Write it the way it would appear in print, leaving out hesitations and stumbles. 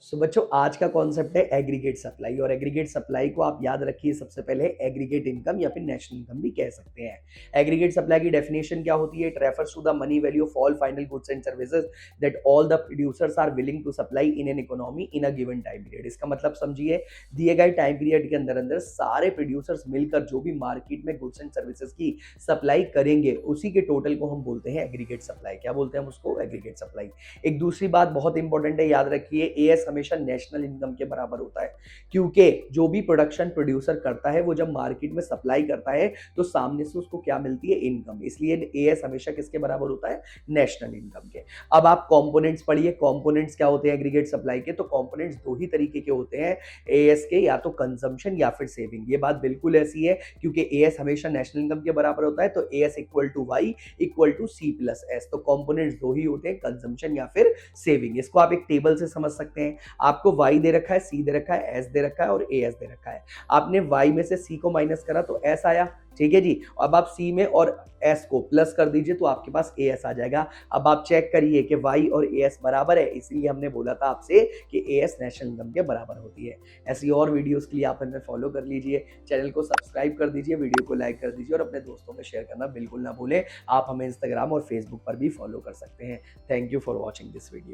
सो बच्चों आज का कॉन्सेप्ट है एग्रीगेट सप्लाई और एग्रीगेट सप्लाई को आप याद रखिए सबसे पहले एग्रीगेट इनकम या फिर नेशनल इनकम भी कह सकते हैं। एग्रीगेट सप्लाई की डेफिनेशन क्या होती है? It refers to the money value of all final goods and services that all the producers are willing to supply in an economy in a given time period. इसका मतलब समझिए, दिए गए time period के अंदर अंदर सारे प्रोड्यूसर्स मिलकर जो भी मार्केट में गुड्स एंड सर्विसेज की सप्लाई करेंगे उसी के टोटल को हम बोलते हैं एग्रीगेट सप्लाई। क्या बोलते हैं हम उसको? Aggregate supply. एक दूसरी बात बहुत इंपॉर्टेंट है, याद रखिए एएस हमेशा नेशनल इनकम के बराबर होता है, क्योंकि जो भी प्रोडक्शन प्रोड्यूसर करता है वो जब मार्केट में सप्लाई करता है तो सामने से उसको क्या मिलती है? इनकम। इसलिए एएस हमेशा किसके बराबर होता है? नेशनल इनकम के। अब आप कंपोनेंट्स पढ़िए, कंपोनेंट्स क्या होते हैं एग्रीगेट सप्लाई के? तो कंपोनेंट्स दो ही तरीके के होते हैं एएस के, या तो कंजम्पशन या फिर सेविंग। ये बात बिल्कुल ऐसी है, क्योंकि एएस हमेशा नेशनल इनकम के बराबर होता है, तो AS equal to Y equal to C plus S. तो कंपोनेंट्स दो ही होते हैं, कंजम्पशन या फिर सेविंग। इसको आप एक टेबल से समझ सकते हैं। आपको वाई दे रखा है, सी दे रखा है, एस दे रखा है और ए एस दे रखा है। आपने वाई में से सी को माइनस करा तो एस आया, ठीक है जी। अब आप सी में और एस को प्लस कर दीजिए तो आपके पास ए एस आ जाएगा। अब आप चेक करिए कि वाई और ए एस बराबर है, इसलिए हमने बोला था आपसे कि ए एस नेशनल इनकम के बराबर होती है। ऐसी और वीडियोस के लिए आप हमें फॉलो कर लीजिए, चैनल को सब्सक्राइब कर दीजिए, वीडियो को लाइक कर दीजिए और अपने दोस्तों में शेयर करना बिल्कुल ना भूलें। आप हमें इंस्टाग्राम और फेसबुक पर भी फॉलो कर सकते हैं। Thank you for watching this video.